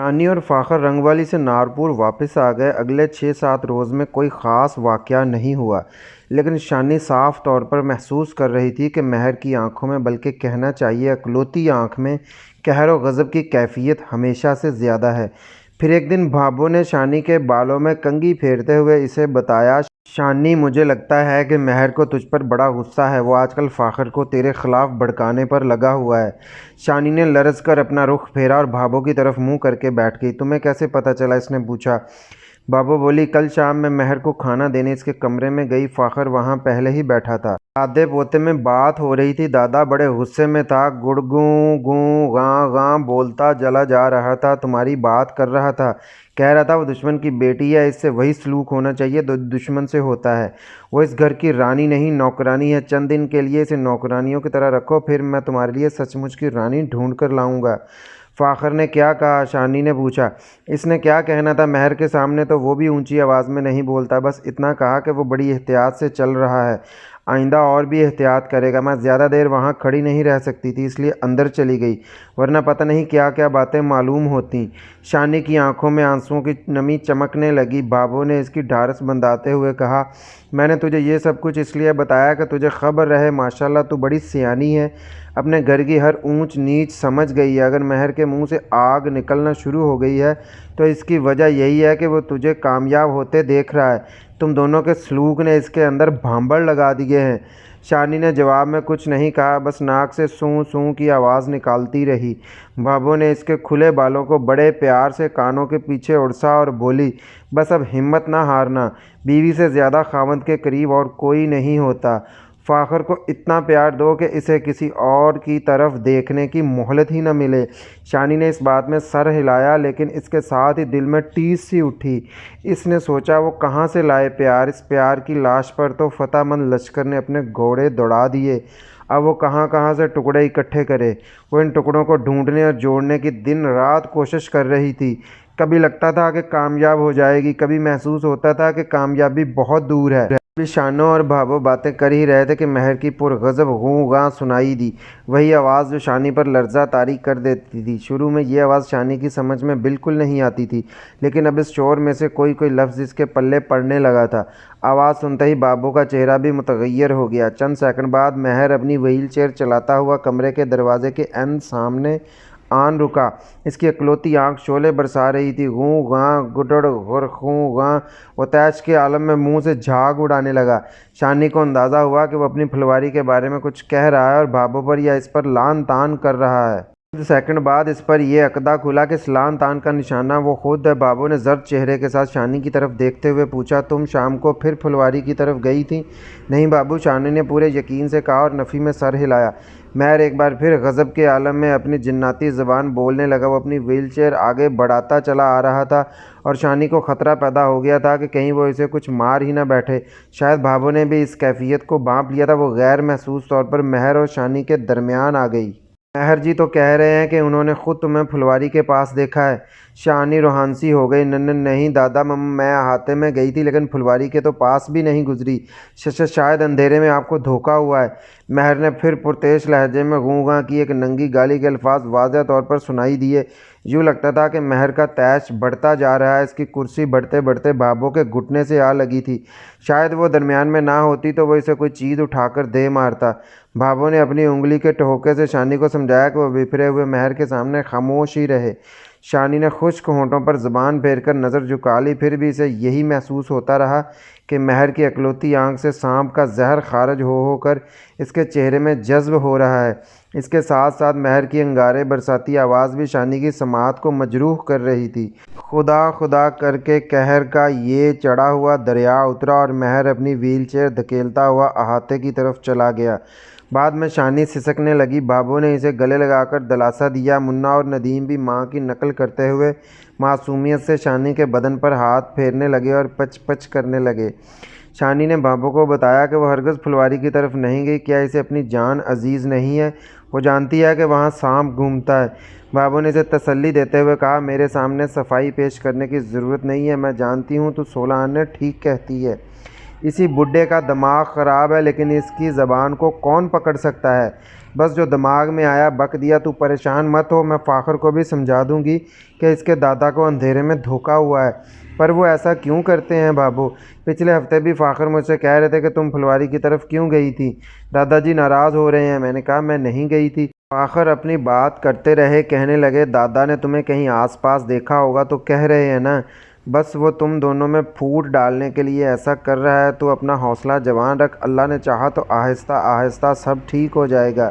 شانی اور فاخر رنگ والی سے نارپور واپس آ گئے۔ اگلے 6-7 روز میں کوئی خاص واقعہ نہیں ہوا، لیکن شانی صاف طور پر محسوس کر رہی تھی کہ مہر کی آنکھوں میں، بلکہ کہنا چاہیے اکلوتی آنکھ میں، قہر و غضب کی کیفیت ہمیشہ سے زیادہ ہے۔ پھر ایک دن بھابو نے شانی کے بالوں میں کنگھی پھیرتے ہوئے اسے بتایا، شانی مجھے لگتا ہے کہ مہر کو تجھ پر بڑا غصہ ہے، وہ آج کل فاخر کو تیرے خلاف بھڑکانے پر لگا ہوا ہے۔ شانی نے لرز کر اپنا رخ پھیرا اور بھابو کی طرف منہ کر کے بیٹھ گئی۔ تمہیں کیسے پتہ چلا؟ اس نے پوچھا۔ بھابو بولی، کل شام میں مہر کو کھانا دینے اس کے کمرے میں گئی، فاخر وہاں پہلے ہی بیٹھا تھا۔ دادے پوتے میں بات ہو رہی تھی، دادا بڑے غصے میں تھا، گڑ گوں گوں گاں گاں بولتا چلا جا رہا تھا، تمہاری بات کر رہا تھا، کہہ رہا تھا وہ دشمن کی بیٹی ہے، اس سے وہی سلوک ہونا چاہیے جو دشمن سے ہوتا ہے، وہ اس گھر کی رانی نہیں نوکرانی ہے، چند دن کے لیے اسے نوکرانیوں کی طرح رکھو، پھر میں تمہارے لیے سچ مچ کی رانی ڈھونڈ کر لاؤں گا۔ فاخر نے کیا کہا؟ شانی نے پوچھا۔ اس نے کیا کہنا تھا، مہر کے سامنے تو وہ بھی اونچی آواز میں نہیں بولتا، بس اتنا کہا کہ وہ بڑی احتیاط سے چل رہا ہے، آئندہ اور بھی احتیاط کرے گا۔ میں زیادہ دیر وہاں کھڑی نہیں رہ سکتی تھی، اس لیے اندر چلی گئی، ورنہ پتہ نہیں کیا کیا باتیں معلوم ہوتیں۔ شانی کی آنکھوں میں آنسوؤں کی نمی چمکنے لگی۔ بھابو نے اس کی ڈھارس بندھاتے ہوئے کہا، میں نے تجھے یہ سب کچھ اس لیے بتایا کہ تجھے خبر رہے، ماشاءاللہ تو بڑی سیانی ہے، اپنے گھر کی ہر اونچ نیچ سمجھ گئی ہے۔ اگر مہر کے منہ سے آگ نکلنا شروع ہو گئی ہے تو اس کی وجہ یہی ہے کہ وہ تجھے کامیاب ہوتے دیکھ رہا ہے، تم دونوں کے سلوک نے اس کے اندر بھانبڑ لگا دیے ہیں۔ شانی نے جواب میں کچھ نہیں کہا، بس ناک سے سوں سوں کی آواز نکالتی رہی۔ بھابو نے اس کے کھلے بالوں کو بڑے پیار سے کانوں کے پیچھے اڑسا اور بولی، بس اب ہمت نہ ہارنا، بیوی سے زیادہ خاوند کے قریب اور کوئی نہیں ہوتا، فاخر کو اتنا پیار دو کہ اسے کسی اور کی طرف دیکھنے کی مہلت ہی نہ ملے۔ شانی نے اس بات میں سر ہلایا، لیکن اس کے ساتھ ہی دل میں ٹیس سی اٹھی۔ اس نے سوچا، وہ کہاں سے لائے پیار؟ اس پیار کی لاش پر تو فتح مند لشکر نے اپنے گھوڑے دوڑا دیے، اب وہ کہاں کہاں سے ٹکڑے اکٹھے کرے؟ وہ ان ٹکڑوں کو ڈھونڈنے اور جوڑنے کی دن رات کوشش کر رہی تھی۔ کبھی لگتا تھا کہ کامیاب ہو جائے گی، کبھی محسوس ہوتا تھا کہ کامیابی بہت دور ہے۔ ابھی شانو اور بھابو باتیں کر ہی رہے تھے کہ مہر کی پرغضب غوں غاں سنائی دی، وہی آواز جو شانی پر لرزہ طاری کر دیتی تھی۔ شروع میں یہ آواز شانی کی سمجھ میں بالکل نہیں آتی تھی، لیکن اب اس شور میں سے کوئی کوئی لفظ اس کے پلے پڑنے لگا تھا۔ آواز سنتے ہی بھابو کا چہرہ بھی متغیر ہو گیا۔ چند سیکنڈ بعد مہر اپنی وہیل چیئر چلاتا ہوا کمرے کے دروازے کے عین سامنے آن رکا۔ اس کی اکلوتی آنکھ شعلے برسا رہی تھی۔ غوں غاں گڈڑ غر غوں غاں، وہ طیش کے عالم میں منہ سے جھاگ اڑانے لگا۔ شانی کو اندازہ ہوا کہ وہ اپنی پھلواری کے بارے میں کچھ کہہ رہا ہے اور بھابو پر یا اس پر لعن طعن کر رہا ہے۔ چند سیکنڈ بعد اس پر یہ عقدہ کھلا کہ اس لعن طعن کا نشانہ وہ خود ہے۔ بھابو نے زرد چہرے کے ساتھ شانی کی طرف دیکھتے ہوئے پوچھا، تم شام کو پھر پھلواری کی طرف گئی تھی؟ نہیں بھابو، شانی نے پورے یقین سے کہا اور نفی میں سر ہلایا۔ مہر ایک بار پھر غضب کے عالم میں اپنی جناتی زبان بولنے لگا۔ وہ اپنی وہیل چیئر آگے بڑھاتا چلا آ رہا تھا اور شانی کو خطرہ پیدا ہو گیا تھا کہ کہیں وہ اسے کچھ مار ہی نہ بیٹھے۔ شاید بھابو نے بھی اس کیفیت کو بھانپ لیا تھا۔ وہ غیر محسوس طور پر مہر اور شانی کے درمیان آ گئی۔ مہر جی تو کہہ رہے ہیں کہ انہوں نے خود تمہیں پھلواری کے پاس دیکھا ہے۔ شانی روحانسی ہو گئی۔ نہیں دادا، میں احاطے میں گئی تھی لیکن پھلواری کے تو پاس بھی نہیں گزری، شاید اندھیرے میں آپ کو دھوکا ہوا ہے۔ مہر نے پھر پرتیش لہجے میں غوں غاں کی۔ ایک ننگی گالی کے الفاظ واضح طور پر سنائی دیے۔ یوں لگتا تھا کہ مہر کا طیش بڑھتا جا رہا ہے۔ اس کی کرسی بڑھتے بڑھتے بھابو کے گھٹنے سے آ لگی تھی۔ شاید وہ درمیان میں نہ ہوتی تو وہ اسے کوئی چیز اٹھا کر دے مارتا۔ بھابو نے اپنی انگلی کے ٹھوکے سے شانی کو سمجھایا کہ وہ بپھرے ہوئے مہر کے سامنے خاموش ہی رہے۔ شانی نے خشک ہونٹوں پر زبان پھیر کر نظر جھکا لی، پھر بھی اسے یہی محسوس ہوتا رہا کہ مہر کی اکلوتی آنکھ سے سانپ کا زہر خارج ہو کر اس کے چہرے میں جذب ہو رہا ہے۔ اس کے ساتھ ساتھ مہر کی انگارے برساتی آواز بھی شانی کی سماعت کو مجروح کر رہی تھی۔ خدا خدا کر کے قہر کا یہ چڑھا ہوا دریا اترا اور مہر اپنی وہیل چیئر دھکیلتا ہوا احاطے کی طرف چلا گیا۔ بعد میں شانی سسکنے لگی۔ بھابو نے اسے گلے لگا کر دلاسا دیا۔ منا اور ندیم بھی ماں کی نقل کرتے ہوئے معصومیت سے شانی کے بدن پر ہاتھ پھیرنے لگے اور پچ پچ کرنے لگے۔ شانی نے بھابو کو بتایا کہ وہ ہرگز پھلواری کی طرف نہیں گئی۔ کیا اسے اپنی جان عزیز نہیں ہے؟ وہ جانتی ہے کہ وہاں سانپ گھومتا ہے۔ بھابو نے اسے تسلی دیتے ہوئے کہا، میرے سامنے صفائی پیش کرنے کی ضرورت نہیں ہے، میں جانتی ہوں تو 16 آنے ٹھیک کہتی ہے۔ اسی بڈھے کا دماغ خراب ہے، لیکن اس کی زبان کو کون پکڑ سکتا ہے؟ بس جو دماغ میں آیا بک دیا۔ تو پریشان مت ہو، میں فاخر کو بھی سمجھا دوں گی کہ اس کے دادا کو اندھیرے میں دھوکا ہوا ہے۔ پر وہ ایسا کیوں کرتے ہیں بابو؟ پچھلے ہفتے بھی فاخر مجھ سے کہہ رہے تھے کہ تم پھلواری کی طرف کیوں گئی تھی؟ دادا جی ناراض ہو رہے ہیں۔ میں نے کہا میں نہیں گئی تھی۔ فاخر اپنی بات کرتے رہے، کہنے لگے دادا نے تمہیں کہیں آس پاس دیکھا ہوگا تو کہہ رہے ہیں نا، بس وہ تم دونوں میں پھوٹ ڈالنے کے لیے ایسا کر رہا ہے۔ تو اپنا حوصلہ جوان رکھ، اللہ نے چاہا تو آہستہ آہستہ سب ٹھیک ہو جائے گا۔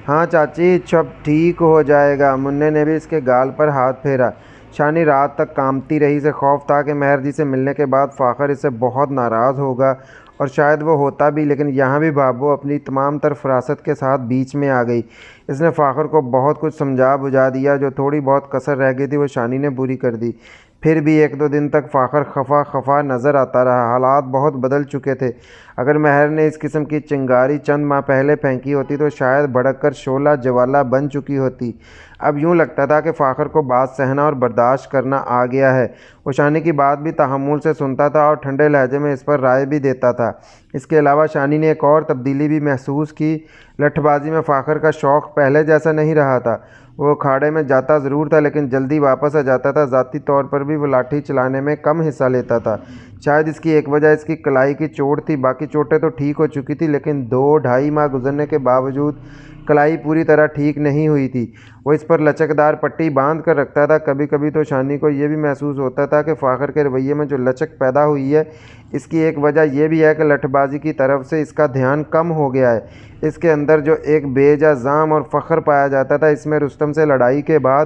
ہاں چاچی سب ٹھیک ہو جائے گا۔ منّے نے بھی اس کے گال پر ہاتھ پھیرا۔ شانی رات تک کانپتی رہی۔ اسے خوف تھا کہ مہر جی سے ملنے کے بعد فاخر اس سے بہت ناراض ہوگا، اور شاید وہ ہوتا بھی، لیکن یہاں بھی بابو اپنی تمام تر فراست کے ساتھ بیچ میں آ گئی۔ اس نے فاخر کو بہت کچھ سمجھا بجھا دیا، جو تھوڑی بہت کسر رہ گئی تھی وہ شانی نے پوری کر دی۔ پھر بھی ایک دو دن تک فاخر خفا خفا نظر آتا رہا۔ حالات بہت بدل چکے تھے۔ اگر مہر نے اس قسم کی چنگاری چند ماہ پہلے پھینکی ہوتی تو شاید بھڑک کر شعلہ جوالا بن چکی ہوتی۔ اب یوں لگتا تھا کہ فاخر کو بات سہنا اور برداشت کرنا آ گیا ہے۔ وہ شانی کی بات بھی تحمل سے سنتا تھا اور ٹھنڈے لہجے میں اس پر رائے بھی دیتا تھا۔ اس کے علاوہ شانی نے ایک اور تبدیلی بھی محسوس کی۔ لٹھ بازی میں فاخر کا شوق پہلے جیسا نہیں رہا تھا۔ وہ اکھاڑے میں جاتا ضرور تھا لیکن جلدی واپس آ جاتا تھا۔ ذاتی طور پر بھی وہ لاٹھی چلانے میں کم حصہ لیتا تھا۔ شاید اس کی ایک وجہ اس کی کلائی کی چوٹ تھی۔ باقی چوٹیں تو ٹھیک ہو چکی تھی، لیکن 2-2.5 ماہ گزرنے کے باوجود کلائی پوری طرح ٹھیک نہیں ہوئی تھی۔ وہ اس پر لچکدار پٹی باندھ کر رکھتا تھا۔ کبھی کبھی تو شانی کو یہ بھی محسوس ہوتا تھا کہ فاخر کے رویے میں جو لچک پیدا ہوئی ہے، اس کی ایک وجہ یہ بھی ہے کہ لٹھ بازی کی طرف سے اس کا دھیان کم ہو گیا ہے۔ اس کے اندر جو ایک بے جا ذم اور فخر پایا جاتا تھا، اس میں رستم سے لڑائی کے بعد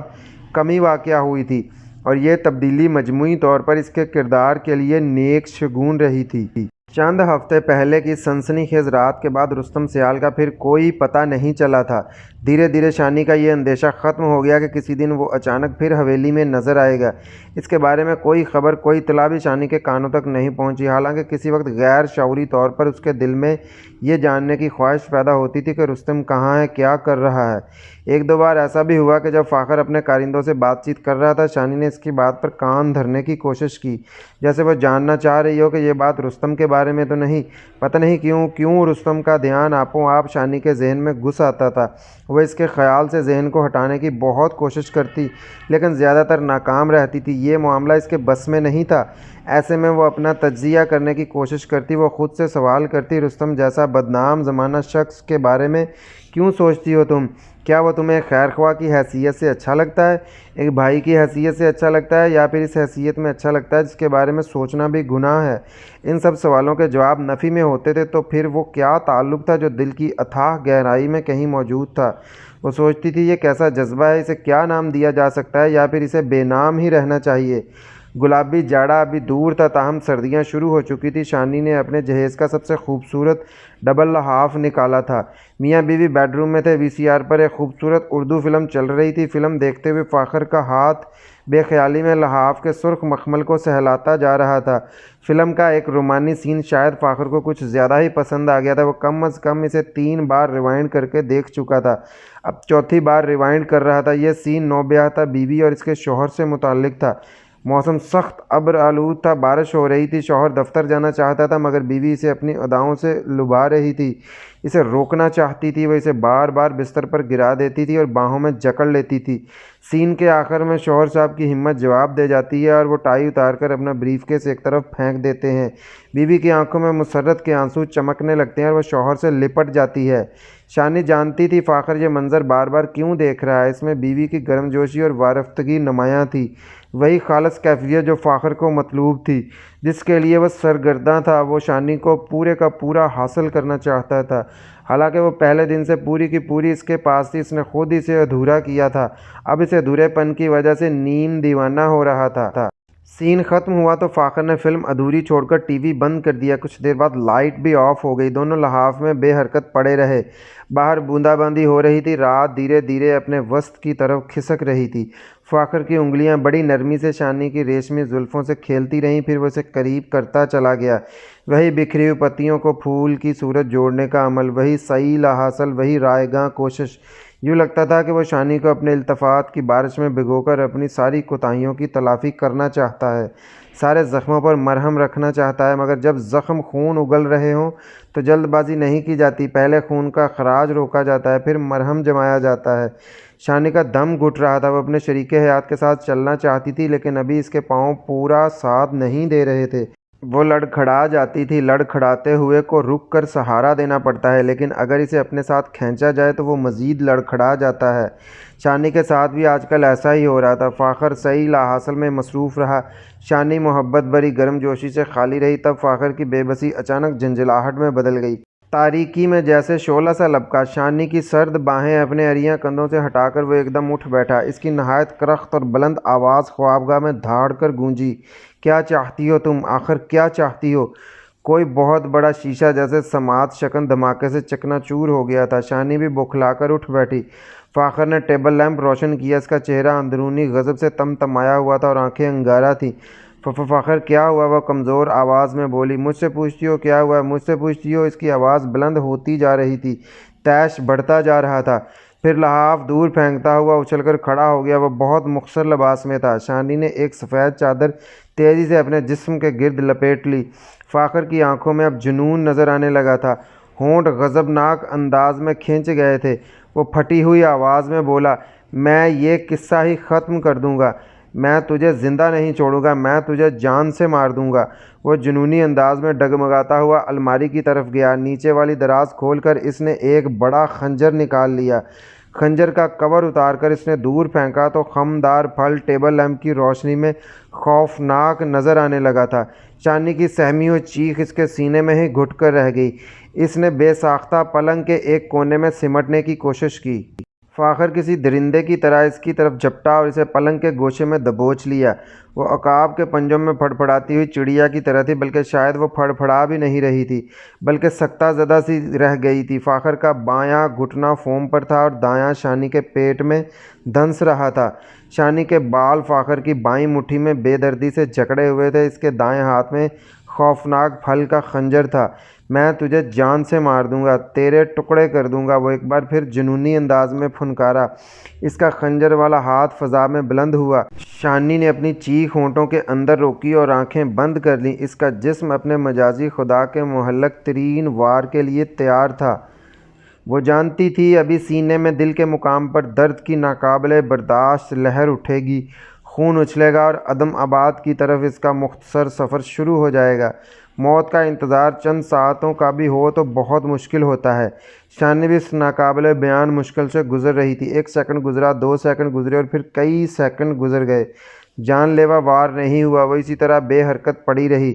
کمی واقع ہوئی تھی، اور یہ تبدیلی مجموعی طور پر اس کے کردار کے لیے نیک شگون رہی تھی۔ چند ہفتے پہلے کی سنسنی خیز رات کے بعد رستم سیال کا پھر کوئی پتہ نہیں چلا تھا۔ دھیرے دھیرے شانی کا یہ اندیشہ ختم ہو گیا کہ کسی دن وہ اچانک پھر حویلی میں نظر آئے گا۔ اس کے بارے میں کوئی خبر، کوئی اطلاع بھی شانی کے کانوں تک نہیں پہنچی، حالانکہ کسی وقت غیر شعوری طور پر اس کے دل میں یہ جاننے کی خواہش پیدا ہوتی تھی کہ رستم کہاں ہے، کیا کر رہا ہے۔ ایک دو بار ایسا بھی ہوا کہ جب فاخر اپنے کارندوں سے بات چیت کر رہا تھا، شانی نے اس کی بات پر کان دھرنے کی کوشش کی، جیسے وہ جاننا چاہ رہی ہو کہ یہ بات رستم کے بارے میں تو نہیں۔ پتہ نہیں کیوں رستم کا دھیان آپوں آپ شانی کے ذہن میں گھس آتا تھا۔ وہ اس کے خیال سے ذہن کو ہٹانے کی بہت کوشش کرتی، لیکن زیادہ تر ناکام رہتی تھی۔ یہ معاملہ اس کے بس میں نہیں تھا۔ ایسے میں وہ اپنا تجزیہ کرنے کی کوشش کرتی۔ وہ خود سے سوال کرتی، رستم جیسا بدنام زمانہ شخص کے بارے میں کیوں سوچتی ہو تم؟ کیا وہ تمہیں خیر خواہ کی حیثیت سے اچھا لگتا ہے، ایک بھائی کی حیثیت سے اچھا لگتا ہے، یا پھر اس حیثیت میں اچھا لگتا ہے جس کے بارے میں سوچنا بھی گناہ ہے؟ ان سب سوالوں کے جواب نفی میں ہوتے تھے، تو پھر وہ کیا تعلق تھا جو دل کی اتھاہ گہرائی میں کہیں موجود تھا؟ وہ سوچتی تھی یہ کیسا جذبہ ہے، اسے کیا نام دیا جا سکتا ہے، یا پھر اسے بے نام ہی رہنا چاہیے؟ گلابی جاڑا ابھی دور تھا، تاہم سردیاں شروع ہو چکی تھی۔ شانی نے اپنے جہیز کا سب سے خوبصورت ڈبل لحاف نکالا تھا۔ میاں بیوی بیڈ روم میں تھے۔ وی سی آر پر ایک خوبصورت اردو فلم چل رہی تھی۔ فلم دیکھتے ہوئے فاخر کا ہاتھ بے خیالی میں لحاف کے سرخ مخمل کو سہلاتا جا رہا تھا۔ فلم کا ایک رومانی سین شاید فاخر کو کچھ زیادہ ہی پسند آ گیا تھا۔ وہ کم از کم اسے 3 بار ریوائنڈ کر کے دیکھ چکا تھا، اب چوتھی بار ریوائنڈ کر رہا تھا۔ یہ سین نوبیاہتا بیوی اور اس کے شوہر سے متعلق تھا۔ موسم سخت ابر آلود تھا، بارش ہو رہی تھی۔ شوہر دفتر جانا چاہتا تھا، مگر بیوی اسے اپنی اداؤں سے لبھا رہی تھی، اسے روکنا چاہتی تھی۔ وہ اسے بار بار بستر پر گرا دیتی تھی اور باہوں میں جکڑ لیتی تھی۔ سین کے آخر میں شوہر صاحب کی ہمت جواب دے جاتی ہے اور وہ ٹائی اتار کر اپنا بریف کیس ایک طرف پھینک دیتے ہیں۔ بیوی کی آنکھوں میں مسرت کے آنسو چمکنے لگتے ہیں اور وہ شوہر سے لپٹ جاتی ہے۔ شانی جانتی تھی فاخر یہ منظر بار بار کیوں دیکھ رہا ہے۔ اس میں بیوی کی گرم جوشی اور وارفتگی نمایاں تھی، وہی خالص کیفیت جو فاخر کو مطلوب تھی، جس کے لیے وہ سرگرداں تھا۔ وہ شانی کو پورے کا پورا حاصل کرنا چاہتا تھا، حالانکہ وہ پہلے دن سے پوری کی پوری اس کے پاس تھی۔ اس نے خود اسے ادھورا کیا تھا، اب اس ادھورے پن کی وجہ سے نیم دیوانہ ہو رہا تھا۔ سین ختم ہوا تو فاخر نے فلم ادھوری چھوڑ کر ٹی وی بند کر دیا۔ کچھ دیر بعد لائٹ بھی آف ہو گئی۔ دونوں لحاف میں بے حرکت پڑے رہے۔ باہر بوندا باندی ہو رہی تھی۔ رات دھیرے دھیرے اپنے وسط کی طرف کھسک رہی تھی۔ فاخر کی انگلیاں بڑی نرمی سے شانی کی ریشمی زلفوں سے کھیلتی رہیں، پھر وہ اسے قریب کرتا چلا گیا۔ وہی بکھری ہوئی پتیوں کو پھول کی صورت جوڑنے کا عمل، وہی سعی لا حاصل، وہی رائے گاں کوشش۔ یوں لگتا تھا کہ وہ شانی کو اپنے التفات کی بارش میں بھگو کر اپنی ساری کوتاہیوں کی تلافی کرنا چاہتا ہے، سارے زخموں پر مرہم رکھنا چاہتا ہے، مگر جب زخم خون اگل رہے ہوں تو جلد بازی نہیں کی جاتی، پہلے خون کا خراج روکا جاتا ہے، پھر مرہم جمایا جاتا ہے۔ شانی کا دم گھٹ رہا تھا، وہ اپنے شریک حیات کے ساتھ چلنا چاہتی تھی لیکن ابھی اس کے پاؤں پورا ساتھ نہیں دے رہے تھے۔ وہ لڑکھڑا جاتی تھی، لڑکھڑاتے ہوئے کو رک کر سہارا دینا پڑتا ہے، لیکن اگر اسے اپنے ساتھ کھینچا جائے تو وہ مزید لڑکھڑا جاتا ہے۔ شانی کے ساتھ بھی آج کل ایسا ہی ہو رہا تھا۔ فاخر صحیح لاحاصل میں مصروف رہا، شانی محبت بھری گرم جوشی سے خالی رہی، تب فاخر کی بے بسی اچانک جھنجھلاہٹ میں بدل گئی۔ تاریکی میں جیسے شعلہ سا لبکا، شانی کی سرد باہیں اپنے عریاں کندھوں سے ہٹا کر وہ ایک دم اٹھ بیٹھا۔ اس کی نہایت کرخت اور بلند آواز خوابگاہ میں دھاڑ کر گونجی، کیا چاہتی ہو تم؟ آخر کیا چاہتی ہو؟ کوئی بہت بڑا شیشہ جیسے سماعت شکن دھماکے سے چکنا چور ہو گیا تھا۔ شانی بھی بوکھلا کر اٹھ بیٹھی۔ فاخر نے ٹیبل لیمپ روشن کیا، اس کا چہرہ اندرونی غضب سے تمتمایا ہوا تھا اور آنکھیں انگارہ تھیں۔ فاخر کیا ہوا؟ وہ کمزور آواز میں بولی۔ مجھ سے پوچھتی ہو کیا ہوا ہے؟ مجھ سے پوچھتی ہو؟ اس کی آواز بلند ہوتی جا رہی تھی، طیش بڑھتا جا رہا تھا۔ پھر لحاف دور پھینکتا ہوا اچھل کر کھڑا ہو گیا۔ وہ بہت مختصر لباس میں تھا۔ شانی نے ایک سفید چادر تیزی سے اپنے جسم کے گرد لپیٹ لی۔ فاخر کی آنکھوں میں اب جنون نظر آنے لگا تھا، ہونٹ غضبناک انداز میں کھنچ گئے تھے۔ وہ پھٹی ہوئی آواز میں بولا، میں یہ قصہ ہی ختم کر دوں گا، میں تجھے زندہ نہیں چھوڑوں گا، میں تجھے جان سے مار دوں گا۔ وہ جنونی انداز میں ڈگمگاتا ہوا الماری کی طرف گیا۔ نیچے والی دراز کھول کر اس نے ایک بڑا خنجر نکال لیا۔ خنجر کا کور اتار کر اس نے دور پھینکا تو خمدار پھل ٹیبل لیمپ کی روشنی میں خوفناک نظر آنے لگا تھا۔ شانی کی سہمی ہوئی چیخ اس کے سینے میں ہی گھٹ کر رہ گئی۔ اس نے بے ساختہ پلنگ کے ایک کونے میں سمٹنے کی کوشش کی۔ فاخر کسی درندے کی طرح اس کی طرف جھپٹا اور اسے پلنگ کے گوشے میں دبوچ لیا۔ وہ عقاب کے پنجوں میں پھڑپھڑاتی ہوئی چڑیا کی طرح تھی، بلکہ شاید وہ پھڑپھڑا بھی نہیں رہی تھی، بلکہ سکتہ زدہ سی رہ گئی تھی۔ فاخر کا بایاں گھٹنا فوم پر تھا اور دایاں شانی کے پیٹ میں دھنس رہا تھا۔ شانی کے بال فاخر کی بائیں مٹھی میں بے دردی سے جکڑے ہوئے تھے، اس کے دائیں ہاتھ میں خوفناک پھل کا خنجر تھا۔ میں تجھے جان سے مار دوں گا، تیرے ٹکڑے کر دوں گا، وہ ایک بار پھر جنونی انداز میں پھنکارا۔ اس کا خنجر والا ہاتھ فضا میں بلند ہوا۔ شانی نے اپنی چیخ ہونٹوں کے اندر روکی اور آنکھیں بند کر لیں۔ اس کا جسم اپنے مجازی خدا کے مہلک ترین وار کے لیے تیار تھا۔ وہ جانتی تھی ابھی سینے میں دل کے مقام پر درد کی ناقابل برداشت لہر اٹھے گی، خون اچھلے گا اور عدم آباد کی طرف اس کا مختصر سفر شروع ہو جائے گا۔ موت کا انتظار چند ساعتوں کا بھی ہو تو بہت مشکل ہوتا ہے۔ شانی بھی اس ناقابل بیان مشکل سے گزر رہی تھی۔ 1 سیکنڈ گزرا، 2 سیکنڈ گزرے اور پھر کئی سیکنڈ گزر گئے۔ جان لیوا وار نہیں ہوا، وہ اسی طرح بے حرکت پڑی رہی۔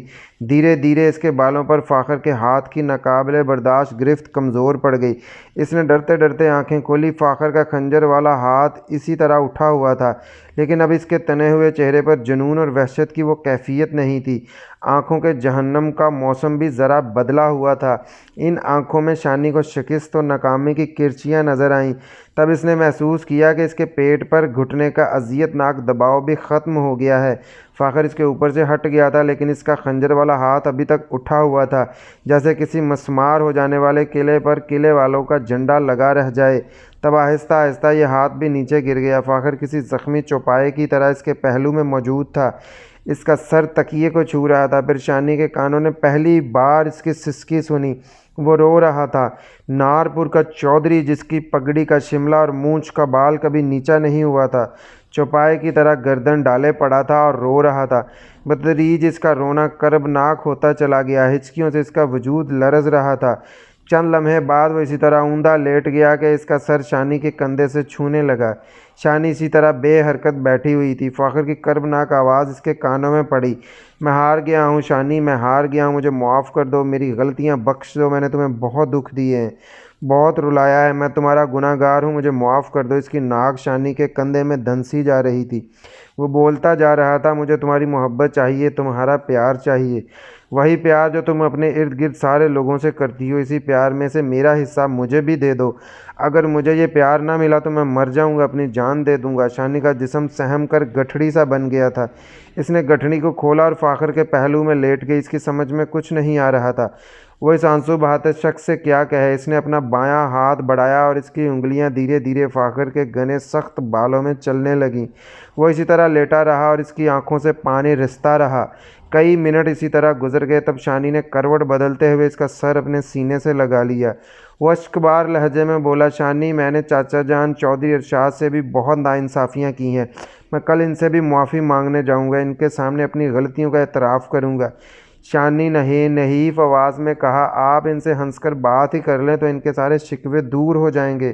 دھیرے دھیرے اس کے بالوں پر فاخر کے ہاتھ کی ناقابل برداشت گرفت کمزور پڑ گئی۔ اس نے ڈرتے ڈرتے آنکھیں کھولی۔ فاخر کا خنجر والا ہاتھ اسی طرح اٹھا ہوا تھا، لیکن اب اس کے تنے ہوئے چہرے پر جنون اور وحشت کی وہ کیفیت نہیں تھی۔ آنکھوں کے جہنم کا موسم بھی ذرا بدلا ہوا تھا۔ ان آنکھوں میں شانی کو شکست و ناکامی کی کرچیاں نظر آئیں۔ تب اس نے محسوس کیا کہ اس کے پیٹ پر گھٹنے کا اذیت ناک دباؤ بھی ختم ہو گیا ہے۔ فاخر اس کے اوپر سے ہٹ گیا تھا، لیکن اس کا خنجر والا ہاتھ ابھی تک اٹھا ہوا تھا، جیسے کسی مسمار ہو جانے والے قلعے پر قلعے والوں کا جھنڈا لگا رہ جائے۔ تب آہستہ آہستہ یہ ہاتھ بھی نیچے گر گیا۔ فاخر کسی زخمی چوپائے کی طرح اس کے پہلو میں موجود تھا، اس کا سر تکیے کو چھو رہا تھا۔ پھر شانی کے کانوں نے پہلی بار اس کی سسکی سنی۔ وہ رو رہا تھا۔ نارپور کا چودھری، جس کی پگڑی کا شملہ اور مونچھ کا بال کبھی نیچا نہیں ہوا تھا، چوپائے کی طرح گردن ڈالے پڑا تھا اور رو رہا تھا۔ بتدریج اس کا رونا کربناک ہوتا چلا گیا، ہچکیوں سے اس کا وجود لرز رہا تھا۔ چند لمحے بعد وہ اسی طرح اوندا لیٹ گیا کہ اس کا سر شانی کے کندھے سے چھونے لگا۔ شانی اسی طرح بے حرکت بیٹھی ہوئی تھی۔ فاخر کی کربناک آواز اس کے کانوں میں پڑی، میں ہار گیا ہوں شانی، میں ہار گیا ہوں، مجھے معاف کر دو، میری غلطیاں بخش دو، میں نے تمہیں بہت دکھ دیے ہیں، بہت رلایا ہے، میں تمہارا گناہ گار ہوں، مجھے معاف کر دو۔ اس کی ناک شانی کے کندھے میں دھنسی جا رہی تھی۔ وہ بولتا جا رہا تھا، مجھے تمہاری محبت چاہیے، تمہارا پیار چاہیے، وہی پیار جو تم اپنے ارد گرد سارے لوگوں سے کرتی ہو۔ اسی پیار میں سے میرا حصہ مجھے بھی دے دو۔ اگر مجھے یہ پیار نہ ملا تو میں مر جاؤں گا، اپنی جان دے دوں گا۔ شانی کا جسم سہم کر گٹھڑی سا بن گیا تھا۔ اس نے گٹھڑی کو کھولا اور فاخر کے پہلو میں لیٹ گئی۔ اس کی سمجھ میں کچھ نہیں آ رہا تھا۔ وہ اس آنسو بہاتے شخص سے کیا کہے۔ اس نے اپنا بایاں ہاتھ بڑھایا اور اس کی انگلیاں دھیرے دھیرے فاخر کے گھنے سخت بالوں میں چلنے لگیں۔ وہ اسی طرح لیٹا رہا اور اس کی آنکھوں سے پانی رستا رہا۔ کئی منٹ اسی طرح گزر گئے، تب شانی نے کروٹ بدلتے ہوئے اس کا سر اپنے سینے سے لگا لیا۔ وہ اشکبار لہجے میں بولا، شانی، میں نے چاچا جان چودھری ارشاد سے بھی بہت ناانصافیاں کی ہیں۔ میں کل ان سے بھی معافی مانگنے جاؤں گا، ان کے سامنے اپنی غلطیوں کا اعتراف کروں گا۔ شانی نے نحیف آواز میں کہا، آپ ان سے ہنس کر بات ہی کر لیں تو ان کے سارے شکوے دور ہو جائیں گے۔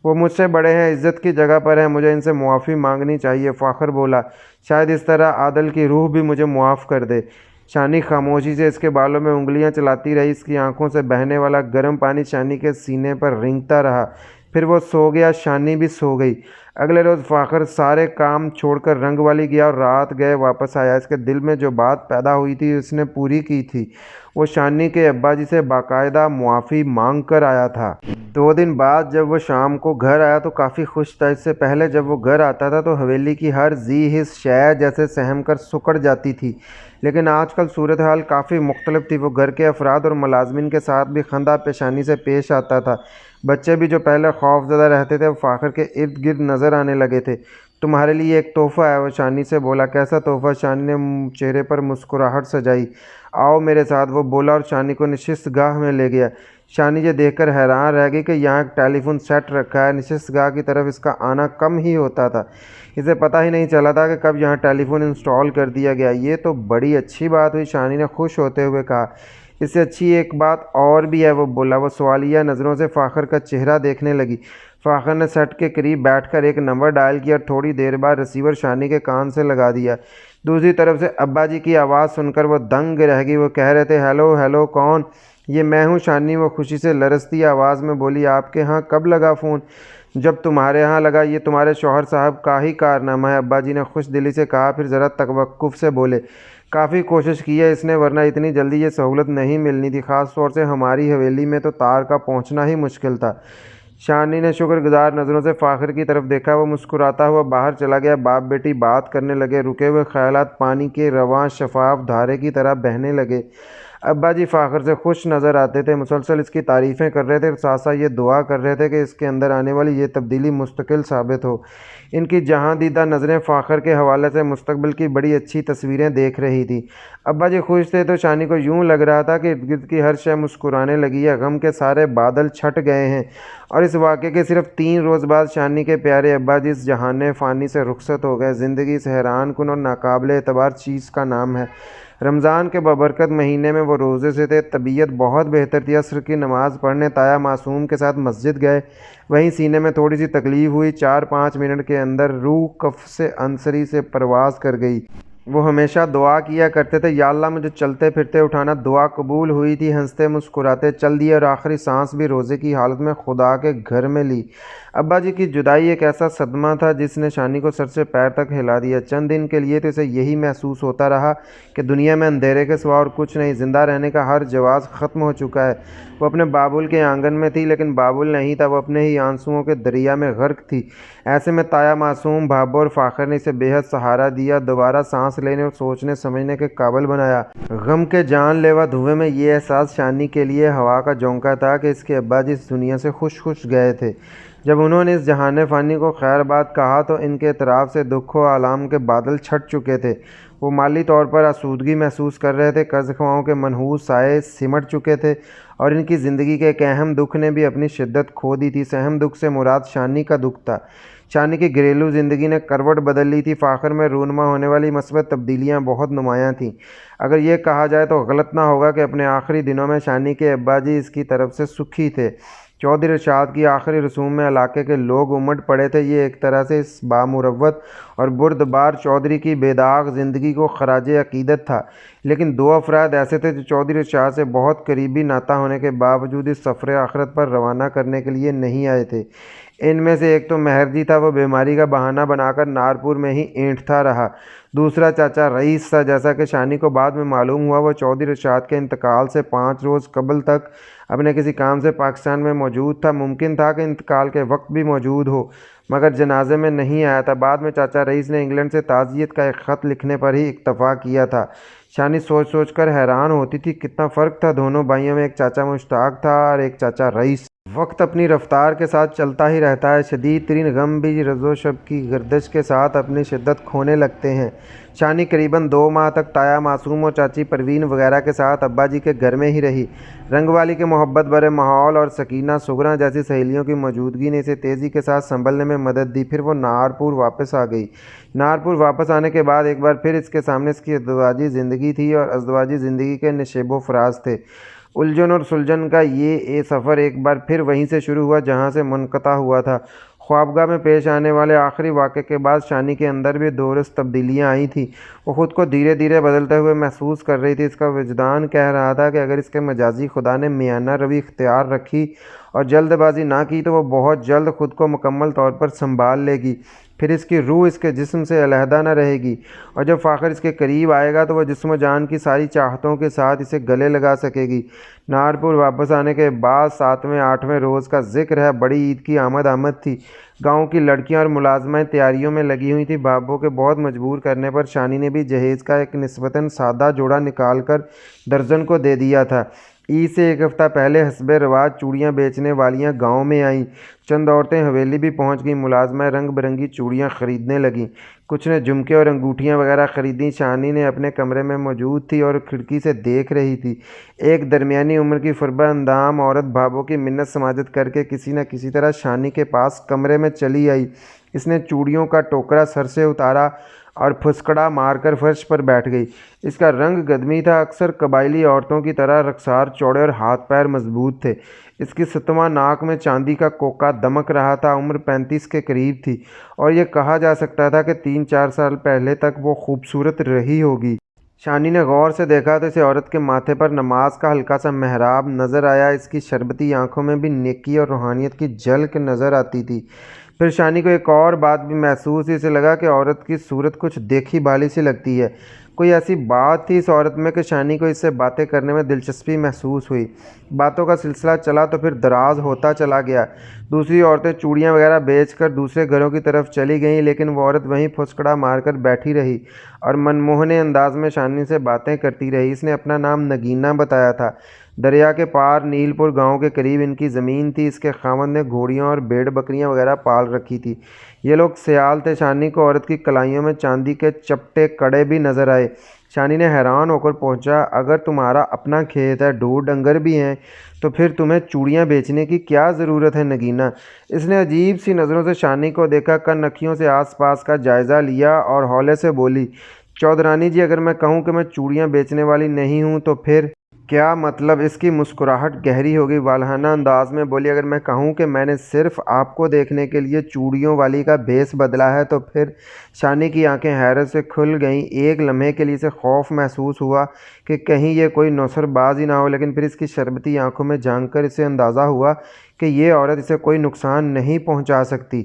وہ مجھ سے بڑے ہیں، عزت کی جگہ پر ہیں، مجھے ان سے معافی مانگنی چاہیے۔ فاخر بولا، شاید اس طرح عادل کی روح بھی مجھے معاف کر دے۔ شانی خاموشی سے اس کے بالوں میں انگلیاں چلاتی رہی۔ اس کی آنکھوں سے بہنے والا گرم پانی شانی کے سینے پر رینگتا رہا۔ پھر وہ سو گیا، شانی بھی سو گئی۔ اگلے روز فاخر سارے کام چھوڑ کر رنگ والی گیا اور رات گئے واپس آیا۔ اس کے دل میں جو بات پیدا ہوئی تھی اس نے پوری کی تھی۔ وہ شانی کے ابا جی سے باقاعدہ معافی مانگ کر آیا تھا۔ 2 دن بعد جب وہ شام کو گھر آیا تو کافی خوش تھا۔ اس سے پہلے جب وہ گھر آتا تھا تو حویلی کی ہر ذی حس شے جیسے سہم کر سکڑ جاتی تھی، لیکن آج کل صورتحال کافی مختلف تھی۔ وہ گھر کے افراد اور ملازمین کے ساتھ بھی خندہ پیشانی سے پیش آتا تھا۔ بچے بھی جو پہلے خوف زدہ رہتے تھے وہ فاخر کے ارد گرد نظر آنے لگے تھے۔ تمہارے لیے ایک تحفہ ہے، وہ شانی سے بولا۔ کیسا تحفہ؟ شانی نے چہرے پر مسکراہٹ سجائی۔ آؤ میرے ساتھ، وہ بولا اور شانی کو نشست گاہ میں لے گیا۔ شانی یہ دیکھ کر حیران رہ گئی کہ یہاں ایک ٹیلی فون سیٹ رکھا ہے۔ نشست گاہ کی طرف اس کا آنا کم ہی ہوتا تھا، اسے پتہ ہی نہیں چلا تھا کہ کب یہاں ٹیلی فون انسٹال کر دیا گیا۔ یہ تو بڑی اچھی بات ہوئی، شانی نے خوش ہوتے ہوئے کہا۔ اس سے اچھی ایک بات اور بھی ہے، وہ بولا۔ وہ سوالیہ نظروں سے فاخر کا چہرہ دیکھنے لگی۔ فاخر نے سیٹ کے قریب بیٹھ کر ایک نمبر ڈائل کیا اور تھوڑی دیر بعد رسیور شانی کے کان سے لگا دیا۔ دوسری طرف سے ابا جی کی آواز سن کر وہ دنگ رہ گئی۔ وہ کہہ رہے تھے، ہیلو ہیلو، کون؟ یہ میں ہوں، شانی وہ خوشی سے لرزتی آواز میں بولی۔ آپ کے ہاں کب لگا فون؟ جب تمہارے ہاں لگا۔ یہ تمہارے شوہر صاحب کا ہی کارنامہ ہے، ابا جی نے خوش دلی سے کہا، پھر ذرا توقف سے بولے۔ کافی کوشش کی ہے اس نے، ورنہ اتنی جلدی یہ سہولت نہیں ملنی تھی، خاص طور سے ہماری حویلی میں تو تار کا پہنچنا ہی مشکل تھا۔ شانی نے شکر گزار نظروں سے فاخر کی طرف دیکھا۔ وہ مسکراتا ہوا باہر چلا گیا۔ باپ بیٹی بات کرنے لگے۔ رکے ہوئے خیالات پانی کے رواں شفاف دھارے کی طرح بہنے لگے۔ ابا جی فاخر سے خوش نظر آتے تھے، مسلسل اس کی تعریفیں کر رہے تھے اور ساتھ ساتھ یہ دعا کر رہے تھے کہ اس کے اندر آنے والی یہ تبدیلی مستقل ثابت ہو۔ ان کی جہاں دیدہ نظریں فاخر کے حوالے سے مستقبل کی بڑی اچھی تصویریں دیکھ رہی تھیں۔ ابا جی خوش تھے تو شانی کو یوں لگ رہا تھا کہ ارد گرد کی ہر شے مسکرانے لگی ہے۔ غم کے سارے بادل چھٹ گئے ہیں اور اس واقعے کے صرف 3 روز بعد شانی کے پیارے ابا جی اس جہان فانی سے رخصت ہو گئے۔ زندگی اس حیران کن اور ناقابل اعتبار چیز کا نام ہے۔ رمضان کے بابرکت مہینے میں وہ روزے سے تھے، طبیعت بہت بہتر تھی۔ عصر کی نماز پڑھنے تایا معصوم کے ساتھ مسجد گئے، وہیں سینے میں تھوڑی سی تکلیف ہوئی۔ 4-5 منٹ کے اندر روح قفس عنصری سے پرواز کر گئی۔ وہ ہمیشہ دعا کیا کرتے تھے، یا اللہ مجھے چلتے پھرتے اٹھانا۔ دعا قبول ہوئی تھی، ہنستے مسکراتے چل دیے اور آخری سانس بھی روزے کی حالت میں خدا کے گھر میں لی۔ ابا جی کی جدائی ایک ایسا صدمہ تھا جس نے شانی کو سر سے پیر تک ہلا دیا۔ چند دن کے لیے تو اسے یہی محسوس ہوتا رہا کہ دنیا میں اندھیرے کے سوا اور کچھ نہیں، زندہ رہنے کا ہر جواز ختم ہو چکا ہے۔ وہ اپنے بابول کے آنگن میں تھی، لیکن بابول نہیں تھا، وہ اپنے ہی آنسوؤں کے دریا میں غرق تھی۔ ایسے میں تایا معصوم، بھابو اور فاخر نے اسے بے حد سہارا دیا، دوبارہ سانس لینے اور سوچنے سمجھنے کے قابل بنایا۔ غم کے جان لیوا دھوئیں میں یہ احساس شانی کے لیے ہوا کا جھونکا تھا کہ اس کے ابا جی اس دنیا سے خوش گئے تھے۔ جب انہوں نے اس جہان فانی کو خیر بات کہا تو ان کے اطراف سے دکھ و آلام کے بادل چھٹ چکے تھے۔ وہ مالی طور پر آسودگی محسوس کر رہے تھے، قرض خواہوں کے منحوس سائے سمٹ چکے تھے اور ان کی زندگی کے ایک اہم دکھ نے بھی اپنی شدت کھو دی تھی۔ اس اہم دکھ سے مراد شانی کا دکھ تھا۔ شانی کی گھریلو زندگی نے کروٹ بدل لی تھی۔ فاخر میں رونما ہونے والی مثبت تبدیلیاں بہت نمایاں تھیں۔ اگر یہ کہا جائے تو غلط نہ ہوگا کہ اپنے آخری دنوں میں شانی کے ابا جی اس کی طرف سے سکھی تھے۔ چودھری ارشاد کی آخری رسوم میں علاقے کے لوگ امٹ پڑے تھے۔ یہ ایک طرح سے اس بامروت اور بردبار چودھری کی بے داغ زندگی کو خراج عقیدت تھا، لیکن 2 افراد ایسے تھے جو چودھری ارشاد سے بہت قریبی ناطہ ہونے کے باوجود اس سفر آخرت پر روانہ کرنے کے لیے نہیں آئے تھے۔ ان میں سے ایک تو مہرجی تھا، وہ بیماری کا بہانہ بنا کر نارپور میں ہی اینٹتا رہا۔ دوسرا چاچا رئیس تھا۔ جیسا کہ شانی کو بعد میں معلوم ہوا، وہ چودھری ارشاد کے انتقال سے 5 روز قبل تک اپنے کسی کام سے پاکستان میں موجود تھا۔ ممکن تھا کہ انتقال کے وقت بھی موجود ہو، مگر جنازے میں نہیں آیا تھا۔ بعد میں چاچا رئیس نے انگلینڈ سے تعزیت کا ایک خط لکھنے پر ہی اکتفا کیا تھا۔ شانی سوچ سوچ کر حیران ہوتی تھی کتنا فرق تھا دونوں بھائیوں میں، ایک چاچا مشتاق تھا اور ایک چاچا رئیس۔ وقت اپنی رفتار کے ساتھ چلتا ہی رہتا ہے، شدید ترین غم بھی روز و شب کی گردش کے ساتھ اپنی شدت کھونے لگتے ہیں۔ شانی قریباً 2 ماہ تک تایا معصوم اور چاچی پروین وغیرہ کے ساتھ ابا جی کے گھر میں ہی رہی۔ رنگ والی کے محبت بھرے ماحول اور سکینہ سغرا جیسی سہیلیوں کی موجودگی نے اسے تیزی کے ساتھ سنبھلنے میں مدد دی۔ پھر وہ نارپور واپس آ گئی۔ نارپور واپس آنے کے بعد ایک بار پھر اس کے سامنے اس کی ازدواجی زندگی تھی اور ازدواجی زندگی کے نشیب و فراز تھے۔ الجھن اور سلجھن کا یہ سفر ایک بار پھر وہیں سے شروع ہوا جہاں سے منقطع ہوا تھا۔ خوابگاہ میں پیش آنے والے آخری واقعے کے بعد شانی کے اندر بھی درست تبدیلیاں آئی تھیں۔ وہ خود کو دھیرے دھیرے بدلتے ہوئے محسوس کر رہی تھی۔ اس کا وجدان کہہ رہا تھا کہ اگر اس کے مجازی خدا نے میانہ روی اختیار رکھی اور جلد بازی نہ کی تو وہ بہت جلد خود کو مکمل طور پر سنبھال لے گی۔ پھر اس کی روح اس کے جسم سے علیحدہ نہ رہے گی اور جب فاخر اس کے قریب آئے گا تو وہ جسم و جان کی ساری چاہتوں کے ساتھ اسے گلے لگا سکے گی۔ نارپور واپس آنے کے بعد 7ویں 8ویں روز کا ذکر ہے، بڑی عید کی آمد تھی۔ گاؤں کی لڑکیاں اور ملازمائیں تیاریوں میں لگی ہوئی تھیں۔ بابو کے بہت مجبور کرنے پر شانی نے بھی جہیز کا ایک نسبتاً سادہ جوڑا نکال کر درجن کو دے دیا تھا۔ عید سے 1 ہفتہ پہلے حسب رواج چوڑیاں بیچنے والیاں گاؤں میں آئیں۔ چند عورتیں حویلی بھی پہنچ گئیں۔ ملازمائیں رنگ برنگی چوڑیاں خریدنے لگیں۔ کچھ نے جھمکے اور انگوٹھیاں وغیرہ خریدیں۔ شانی نے اپنے کمرے میں موجود تھی اور کھڑکی سے دیکھ رہی تھی۔ ایک درمیانی عمر کی فربہ اندام عورت بابو کی منت سماجت کر کے کسی نہ کسی طرح شانی کے پاس کمرے میں چلی آئی۔ اس نے چوڑیوں کا ٹوکرا سر سے اتارا اور پھسکڑا مار کر فرش پر بیٹھ گئی۔ اس کا رنگ گدمی تھا، اکثر قبائلی عورتوں کی طرح رخسار چوڑے اور ہاتھ پیر مضبوط تھے۔ اس کی ستواں ناک میں چاندی کا کوکا دمک رہا تھا۔ عمر 35 کے قریب تھی اور یہ کہا جا سکتا تھا کہ 3-4 سال پہلے تک وہ خوبصورت رہی ہوگی۔ شانی نے غور سے دیکھا تو اسے عورت کے ماتھے پر نماز کا ہلکا سا محراب نظر آیا۔ اس کی شربتی آنکھوں میں بھی نیکی اور روحانیت کی جھلک نظر آتی تھی۔ پھر شانی کو ایک اور بات بھی محسوس ہوئی۔ اسے لگا کہ عورت کی صورت کچھ دیکھی بھالی سی لگتی ہے۔ کوئی ایسی بات تھی اس عورت میں کہ شانی کو اس سے باتیں کرنے میں دلچسپی محسوس ہوئی۔ باتوں کا سلسلہ چلا تو پھر دراز ہوتا چلا گیا۔ دوسری عورتیں چوڑیاں وغیرہ بیچ کر دوسرے گھروں کی طرف چلی گئیں، لیکن وہ عورت وہیں پھسکڑا مار کر بیٹھی رہی اور منموہنے انداز میں شانی سے باتیں کرتی رہی۔ اس نے اپنا نام نگینہ بتایا تھا۔ دریا کے پار نیل پور گاؤں کے قریب ان کی زمین تھی۔ اس کے خاوند نے گھوڑیاں اور بھیڑ بکریاں وغیرہ پال رکھی تھی۔ یہ لوگ سیال تھے۔ شانی کو عورت کی کلائیوں میں چاندی کے چپٹے کڑے بھی نظر آئے۔ شانی نے حیران ہو کر پوچھا، اگر تمہارا اپنا کھیت ہے، ڈور ڈنگر بھی ہیں، تو پھر تمہیں چوڑیاں بیچنے کی کیا ضرورت ہے نگینہ؟ اس نے عجیب سی نظروں سے شانی کو دیکھا، کن اکھیوں سے آس پاس کا جائزہ لیا اور ہولے سے بولی، چودرانی جی، اگر میں کہوں کہ میں چوڑیاں بیچنے والی نہیں ہوں تو پھر کیا مطلب؟ اس کی مسکراہٹ گہری ہو گئی۔ والہانہ انداز میں بولی، اگر میں کہوں کہ میں نے صرف آپ کو دیکھنے کے لیے چوڑیوں والی کا بھیس بدلا ہے تو پھر؟ شانی کی آنکھیں حیرت سے کھل گئیں۔ ایک لمحے کے لیے اسے خوف محسوس ہوا کہ کہیں یہ کوئی نوسر باز ہی نہ ہو، لیکن پھر اس کی شربتی آنکھوں میں جھانک کر اسے اندازہ ہوا کہ یہ عورت اسے کوئی نقصان نہیں پہنچا سکتی۔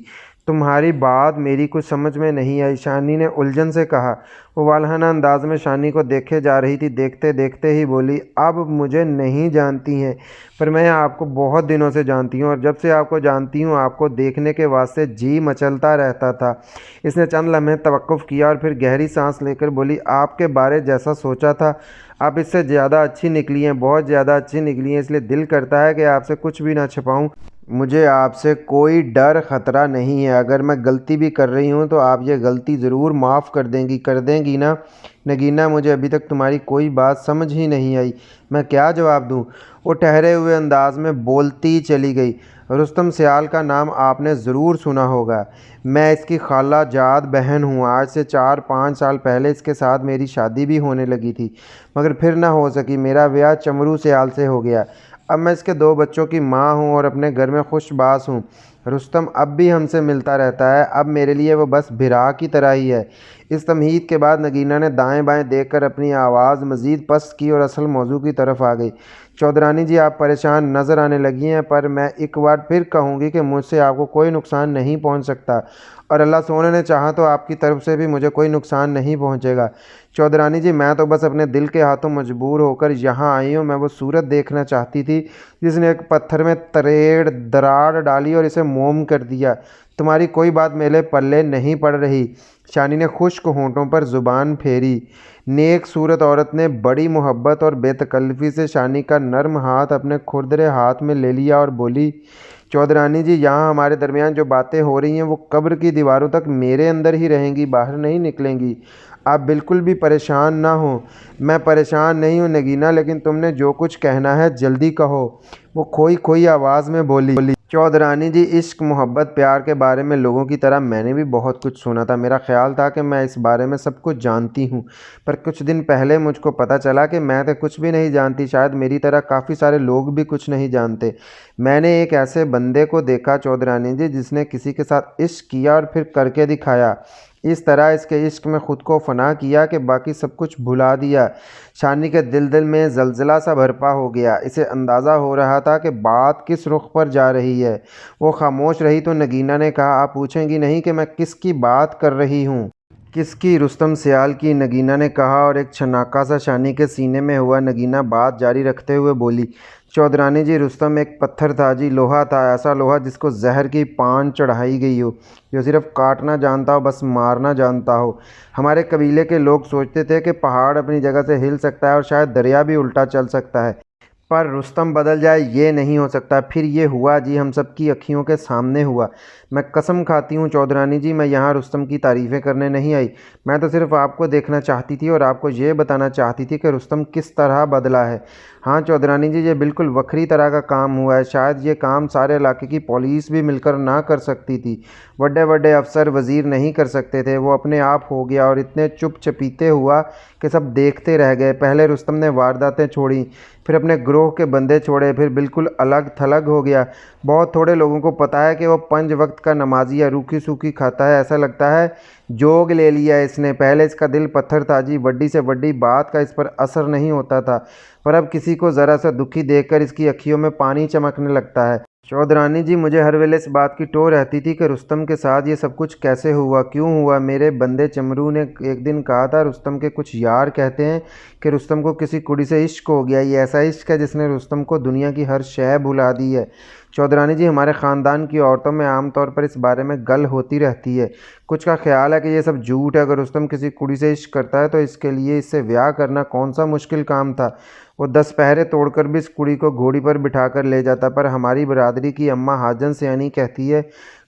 تمہاری بات میری کچھ سمجھ میں نہیں آئی، شانی نے الجھن سے کہا۔ وہ والہانہ انداز میں شانی کو دیکھے جا رہی تھی۔ دیکھتے دیکھتے ہی بولی، اب مجھے نہیں جانتی ہیں، پر میں آپ کو بہت دنوں سے جانتی ہوں اور جب سے آپ کو جانتی ہوں آپ کو دیکھنے کے واسطے جی مچلتا رہتا تھا۔ اس نے چند لمحے توقف کیا اور پھر گہری سانس لے کر بولی، آپ کے بارے جیسا سوچا تھا آپ اس سے زیادہ اچھی نکلی ہیں، بہت زیادہ اچھی نکلی ہیں، اس لیے دل کرتا ہے کہ آپ سے کچھ بھی نہ چھپاؤں۔ مجھے آپ سے کوئی ڈر خطرہ نہیں ہے۔ اگر میں غلطی بھی کر رہی ہوں تو آپ یہ غلطی ضرور معاف کر دیں گی نا نگینہ؟ مجھے ابھی تک تمہاری کوئی بات سمجھ ہی نہیں آئی، میں کیا جواب دوں؟ وہ ٹھہرے ہوئے انداز میں بولتی چلی گئی، رستم سیال کا نام آپ نے ضرور سنا ہوگا، میں اس کی خالہ جاد بہن ہوں۔ آج سے 4-5 سال پہلے اس کے ساتھ میری شادی بھی ہونے لگی تھی، مگر پھر نہ ہو سکی۔ میرا بیاہ چمرو سیال سے ہو گیا۔ اب میں اس کے 2 بچوں کی ماں ہوں اور اپنے گھر میں خوش باس ہوں۔ رستم اب بھی ہم سے ملتا رہتا ہے، اب میرے لیے وہ بس بھرا کی طرح ہی ہے۔ اس تمہید کے بعد نگینہ نے دائیں بائیں دیکھ کر اپنی آواز مزید پست کی اور اصل موضوع کی طرف آ گئی۔ چودرانی جی، آپ پریشان نظر آنے لگی ہیں، پر میں ایک بار پھر کہوں گی کہ مجھ سے آپ کو کوئی نقصان نہیں پہنچ سکتا اور اللہ سونے نے چاہا تو آپ کی طرف سے بھی مجھے کوئی نقصان نہیں پہنچے گا۔ چودرانی جی، میں تو بس اپنے دل کے ہاتھوں مجبور ہو کر یہاں آئی ہوں۔ میں وہ صورت دیکھنا چاہتی تھی جس نے ایک پتھر میں دراڑ ڈالی اور اسے موم کر دیا۔ تمہاری کوئی بات میرے پلے نہیں پڑ رہی۔ شانی نے خشک ہونٹوں پر زبان پھیری۔ نیک صورت عورت نے بڑی محبت اور بے تکلفی سے شانی کا نرم ہاتھ اپنے کھردرے ہاتھ میں لے لیا اور بولی، چودھرانی جی، یہاں ہمارے درمیان جو باتیں ہو رہی ہیں وہ قبر کی دیواروں تک میرے اندر ہی رہیں گی، باہر نہیں نکلیں گی۔ آپ بالکل بھی پریشان نہ ہوں۔ میں پریشان نہیں ہوں نگینا، لیکن تم نے جو کچھ کہنا ہے جلدی کہو، وہ کھوئی کھوئی آواز میں بولی۔ چودھرانی جی، عشق، محبت، پیار کے بارے میں لوگوں کی طرح میں نے بھی بہت کچھ سنا تھا۔ میرا خیال تھا کہ میں اس بارے میں سب کچھ جانتی ہوں، پر کچھ دن پہلے مجھ کو پتہ چلا کہ میں تو کچھ بھی نہیں جانتی۔ شاید میری طرح کافی سارے لوگ بھی کچھ نہیں جانتے۔ میں نے ایک ایسے بندے کو دیکھا چودھرانی جی، جس نے کسی کے ساتھ عشق کیا اور پھر کر کے دکھایا۔ اس طرح اس کے عشق میں خود کو فنا کیا کہ باقی سب کچھ بھلا دیا۔ شانی کے دل میں زلزلہ سا برپا ہو گیا۔ اسے اندازہ ہو رہا تھا کہ بات کس رخ پر جا رہی ہے۔ وہ خاموش رہی تو نگینا نے کہا، آپ پوچھیں گی نہیں کہ میں کس کی بات کر رہی ہوں؟ کس کی؟ رستم سیال کی، نگینا نے کہا، اور ایک چھناکا سا شانی کے سینے میں ہوا۔ نگینا بات جاری رکھتے ہوئے بولی، چودھرانی جی، رستم ایک پتھر تھا جی، لوہا تھا، ایسا لوہا جس کو زہر کی پان چڑھائی گئی ہو، جو صرف کاٹنا جانتا ہو، بس مارنا جانتا ہو۔ ہمارے قبیلے کے لوگ سوچتے تھے کہ پہاڑ اپنی جگہ سے ہل سکتا ہے اور شاید دریا بھی الٹا چل سکتا ہے، پر رستم بدل جائے یہ نہیں ہو سکتا۔ پھر یہ ہوا جی، ہم سب کی اکھیوں کے سامنے ہوا۔ میں قسم کھاتی ہوں چودھرانی جی، میں یہاں رستم کی تعریفیں کرنے نہیں آئی، میں تو صرف آپ کو دیکھنا چاہتی تھی اور آپ کو یہ بتانا چاہتی تھی کہ رستم کس طرح بدلا ہے۔ ہاں چودھرانی جی، یہ بالکل وکھری طرح کا کام ہوا ہے۔ شاید یہ کام سارے علاقے کی پولیس بھی مل کر نہ کر سکتی تھی، بڑے بڑے افسر، وزیر نہیں کر سکتے تھے۔ وہ اپنے آپ ہو گیا اور اتنے چپ چپیتے ہوا کہ سب دیکھتے رہ گئے۔ پہلے رستم نے وارداتیں چھوڑیں، پھر اپنے گروہ کے بندے چھوڑے، پھر بالکل الگ تھلگ ہو گیا۔ بہت تھوڑے لوگوں کو پتہ ہے کہ وہ 5 وقت کا نمازی ہے، روکھی سوکھی کھاتا ہے، ایسا لگتا ہے جوگ لے لیا اس نے۔ پہلے اس کا دل پتھر تھا جی، بڑی سے بڑی بات کا اس پر اثر نہیں ہوتا تھا، پر اب کسی کو ذرا سا دکھی دیکھ کر اس کی اکھیوں میں پانی چمکنے لگتا ہے۔ چودھرانی جی، مجھے ہر ویلے اس بات کی ٹو رہتی تھی کہ رستم کے ساتھ یہ سب کچھ کیسے ہوا، کیوں ہوا۔ میرے بندے چمرو نے ایک دن کہا تھا، رستم کے کچھ یار کہتے ہیں کہ رستم کو کسی کڑی سے عشق ہو گیا، یہ ایسا عشق ہے جس نے رستم کو دنیا کی ہر شے بھلا دی ہے۔ چودھرانی جی، ہمارے خاندان کی عورتوں میں عام طور پر اس بارے میں گل ہوتی رہتی ہے۔ کچھ کا خیال ہے کہ یہ سب جھوٹ ہے۔ اگر رستم کسی کڑی سے عشق کرتا ہے تو اس کے لیے اس سے بیاہ کرنا کون سا مشکل کام تھا۔ وہ 10 پہرے توڑ کر بھی اس کڑی کو گھوڑی پر بٹھا کر لے جاتا۔ پر ہماری برادری کی اماں حاجن سیانی کہتی ہے،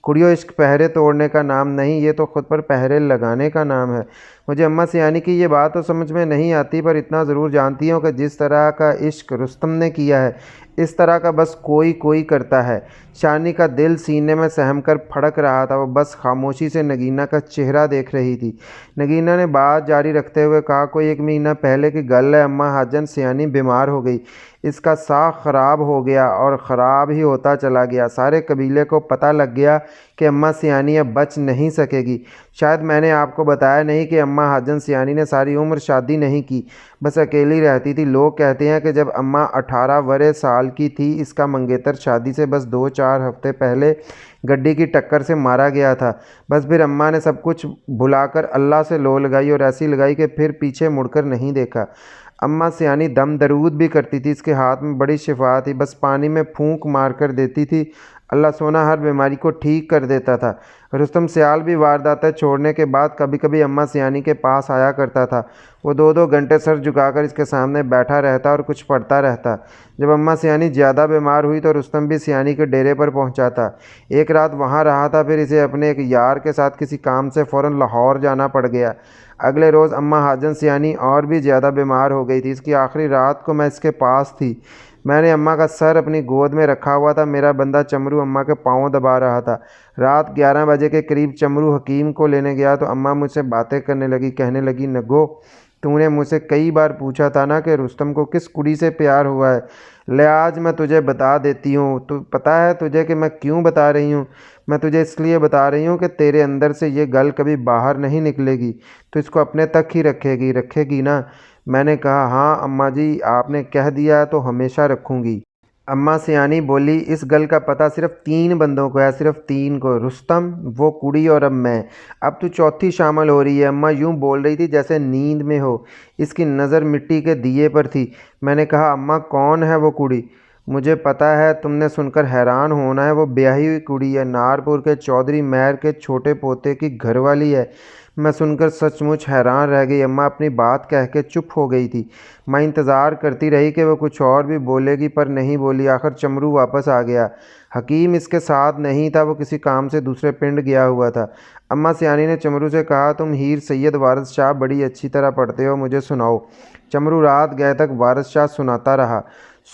کڑیوں، عشق پہرے توڑنے کا نام نہیں، یہ تو خود پر پہرے لگانے کا نام ہے۔ مجھے اماں سیانی کی یہ بات تو سمجھ میں نہیں آتی، پر اتنا ضرور جانتی ہوں کہ جس طرح کا عشق رستم نے کیا ہے، اس طرح کا بس کوئی کرتا ہے۔ شانی کا دل سینے میں سہم کر پھڑک رہا تھا، وہ بس خاموشی سے نگینا کا چہرہ دیکھ رہی تھی۔ نگینا نے بات جاری رکھتے ہوئے کہا، کوئی 1 مہینہ پہلے کی گل ہے، اماں حاجن سیانی بیمار ہو گئی، اس کا ساہ خراب ہو گیا اور خراب ہی ہوتا چلا گیا۔ سارے قبیلے کو پتہ لگ گیا کہ اماں سیانی اب بچ نہیں سکے گی۔ شاید میں نے آپ کو بتایا نہیں کہ اماں حاجن سیانی نے ساری عمر شادی نہیں کی، بس اکیلی رہتی تھی۔ لوگ کہتے ہیں کہ جب اماں 18 ورے سال کی تھی، اس کا منگیتر شادی سے بس 2-4 ہفتے پہلے گڈی کی ٹکر سے مارا گیا تھا۔ بس پھر اماں نے سب کچھ بھلا کر اللہ سے لو لگائی، اور ایسی لگائی کہ پھر پیچھے مڑ کر نہیں دیکھا۔ اماں سیانی دم درود بھی کرتی تھی، اس کے ہاتھ میں بڑی شفا تھی، بس پانی میں پھونک مار کر دیتی تھی، اللہ سونا ہر بیماری کو ٹھیک کر دیتا تھا۔ رستم سیال بھی وارداتیں چھوڑنے کے بعد کبھی کبھی اماں سیانی کے پاس آیا کرتا تھا۔ وہ 2-2 گھنٹے سر جھکا کر اس کے سامنے بیٹھا رہتا اور کچھ پڑھتا رہتا۔ جب اماں سیانی زیادہ بیمار ہوئی تو رستم بھی سیانی کے ڈیرے پر پہنچا تھا۔ ایک رات وہاں رہا تھا، پھر اسے اپنے ایک یار کے ساتھ کسی کام سے فوراً لاہور جانا پڑ گیا۔ اگلے روز اماں حاجن سیانی اور بھی زیادہ بیمار ہو گئی تھی۔ اس کی آخری رات کو میں اس کے پاس تھی۔ میں نے اماں کا سر اپنی گود میں رکھا ہوا تھا، میرا بندہ چمرو اماں کے پاؤں دبا رہا تھا۔ رات 11 بجے کے قریب چمرو حکیم کو لینے گیا تو اماں مجھ سے باتیں کرنے لگی، کہنے لگی، نگو، تو نے مجھ سے کئی بار پوچھا تھا نا کہ رستم کو کس کڑی سے پیار ہوا ہے، لے آج میں تجھے بتا دیتی ہوں۔ تو پتہ ہے تجھے کہ میں کیوں بتا رہی ہوں؟ میں تجھے اس لیے بتا رہی ہوں کہ تیرے اندر سے یہ گل کبھی باہر نہیں نکلے گی، تو اس کو اپنے تک ہی رکھے گی نا؟ میں نے کہا، ہاں اماں جی، آپ نے کہہ دیا ہے تو ہمیشہ رکھوں گی۔ اماں سیانی بولی، اس گل کا پتہ صرف 3 بندوں کو ہے، صرف 3 کو، رستم، وہ کڑی اور اب میں۔ اب تو چوتھی شامل ہو رہی ہے۔ اماں یوں بول رہی تھی جیسے نیند میں ہو، اس کی نظر مٹی کے دیے پر تھی۔ میں نے کہا، اماں کون ہے وہ کڑی؟ مجھے پتہ ہے تم نے سن کر حیران ہونا ہے، وہ بیاہی ہوئی کڑی ہے، نارپور کے چودھری مہر کے چھوٹے پوتے کی گھر والی ہے۔ میں سن کر سچ مچ حیران رہ گئی۔ اماں اپنی بات کہہ کے چپ ہو گئی تھی۔ ماں انتظار کرتی رہی کہ وہ کچھ اور بھی بولے گی، پر نہیں بولی۔ آخر چمرو واپس آ گیا۔ حکیم اس کے ساتھ نہیں تھا، وہ کسی کام سے دوسرے پنڈ گیا ہوا تھا۔ اماں سیانی نے چمرو سے کہا، تم ہیر سید وارث شاہ بڑی اچھی طرح پڑھتے ہو، مجھے سناؤ۔ چمرو رات گئے تک وارث شاہ سناتا رہا۔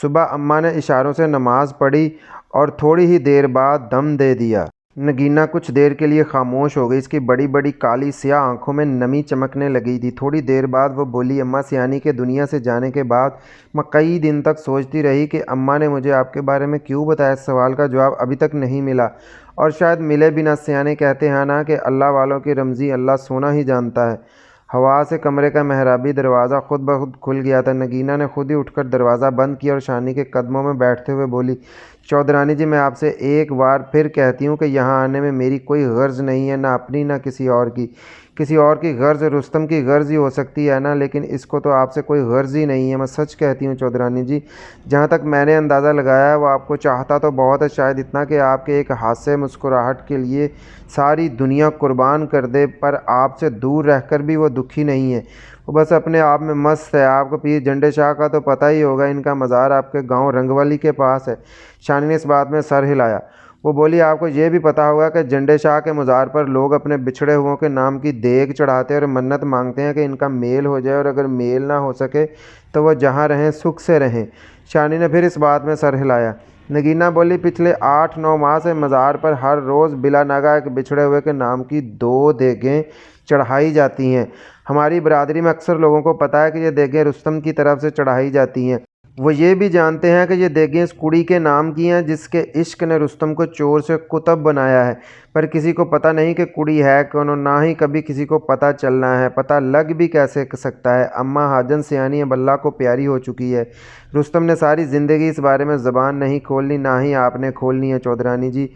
صبح اماں نے اشاروں سے نماز پڑھی اور تھوڑی ہی دیر بعد دم دے دیا۔ نگینہ کچھ دیر کے لیے خاموش ہو گئی۔ اس کی بڑی بڑی کالی سیاہ آنکھوں میں نمی چمکنے لگی تھی۔ تھوڑی دیر بعد وہ بولی، اماں سیانی کے دنیا سے جانے کے بعد میں کئی دن تک سوچتی رہی کہ اماں نے مجھے آپ کے بارے میں کیوں بتایا۔ اس سوال کا جواب ابھی تک نہیں ملا، اور شاید ملے بھی نہ۔ سیانے کہتے ہیں نا کہ اللہ والوں کی رمزی اللہ سونا ہی جانتا ہے۔ ہوا سے کمرے کا محرابی دروازہ خود بخود کھل گیا تھا۔ نگینہ نے خود ہی اٹھ کر دروازہ بند کیا اور شانی کے قدموں میں بیٹھتے ہوئے بولی، چودھرانی جی، میں آپ سے ایک بار پھر کہتی ہوں کہ یہاں آنے میں میری کوئی غرض نہیں ہے، نہ اپنی نہ کسی اور کی۔ کسی اور کی غرض رستم کی غرض ہی ہو سکتی ہے نا، لیکن اس کو تو آپ سے کوئی غرض ہی نہیں ہے۔ میں سچ کہتی ہوں چودھرانی جی، جہاں تک میں نے اندازہ لگایا ہے وہ آپ کو چاہتا تو بہت ہے، شاید اتنا کہ آپ کے ایک ہاتھ سے مسکراہٹ کے لیے ساری دنیا قربان کر دے، پر آپ سے دور رہ کر بھی وہ دکھی نہیں ہے۔ وہ بس اپنے آپ میں مست ہے۔ آپ کو پیر جنڈے شاہ کا تو پتہ ہی ہوگا، ان کا مزار آپ کے گاؤں رنگولی کے پاس ہے۔ شانی نے اس بات میں سر ہلایا۔ وہ بولی، آپ کو یہ بھی پتہ ہوگا کہ جنڈے شاہ کے مزار پر لوگ اپنے بچھڑے ہوئوں کے نام کی دیگ چڑھاتے ہیں اور منت مانگتے ہیں کہ ان کا میل ہو جائے، اور اگر میل نہ ہو سکے تو وہ جہاں رہیں سکھ سے رہیں۔ شانی نے پھر اس بات میں سر ہلایا۔ نگینہ بولی، پچھلے 8-9 ماہ سے مزار پر ہر روز بلا ناگہ ایک بچھڑے ہوئے کے نام کی 2 دیگیں چڑھائی جاتی ہیں۔ ہماری برادری میں اکثر لوگوں کو پتہ ہے کہ یہ دیگیں رستم کی طرف سے چڑھائی جاتی ہیں۔ وہ یہ بھی جانتے ہیں کہ یہ دیگیں اس کڑی کے نام کی ہیں جس کے عشق نے رستم کو چور سے کتب بنایا ہے، پر کسی کو پتہ نہیں کہ کڑی ہے کون، اور نہ ہی کبھی کسی کو پتہ چلنا ہے۔ پتہ لگ بھی کیسے سکتا ہے؟ اماں حاجن سیانی اب اللہ کو پیاری ہو چکی ہے۔ رستم نے ساری زندگی اس بارے میں زبان نہیں کھولنی، نہ ہی آپ نے کھولنی ہے چودھرانی جی۔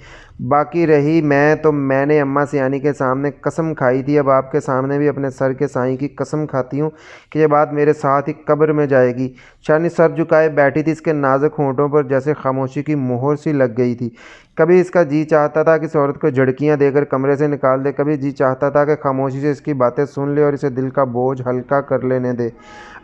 باقی رہی میں، تو میں نے اماں سیانی کے سامنے قسم کھائی تھی، اب آپ کے سامنے بھی اپنے سر کے سائیں کی قسم کھاتی ہوں کہ یہ بات میرے ساتھ ہی قبر میں جائے گی۔ شانی سر جھکائے بیٹھی تھی۔ اس کے نازک ہونٹوں پر جیسے خاموشی کی مہر سی لگ گئی تھی۔ کبھی اس کا جی چاہتا تھا کہ اس عورت کو جھڑکیاں دے کر کمرے سے نکال دے، کبھی جی چاہتا تھا کہ خاموشی سے اس کی باتیں سن لے اور اسے دل کا بوجھ ہلکا کر لینے دے۔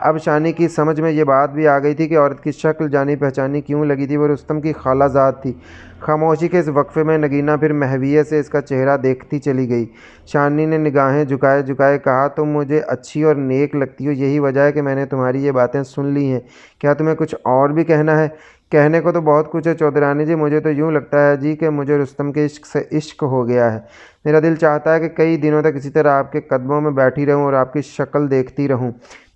اب شانی کی سمجھ میں یہ بات بھی آ گئی تھی کہ عورت کی شکل جانی پہچانی کیوں لگی تھی، وہ رستم کی خالہ زاد تھی۔ خاموشی کے اس وقفے میں نگینہ پھر محویے سے اس کا چہرہ دیکھتی چلی گئی۔ شانی نے نگاہیں جھکائے جھکائے کہا، تم مجھے اچھی اور نیک لگتی ہو، یہی وجہ ہے کہ میں نے تمہاری یہ باتیں سن لی ہیں۔ کیا تمہیں کچھ اور بھی کہنا ہے؟ کہنے کو تو بہت کچھ ہے چودھرانی جی، مجھے تو یوں لگتا ہے جی کہ مجھے رستم کے عشق سے عشق ہو گیا ہے۔ میرا دل چاہتا ہے کہ کئی دنوں تک اسی طرح آپ کے قدموں میں بیٹھی رہوں اور آپ کی شکل دیکھتی رہوں،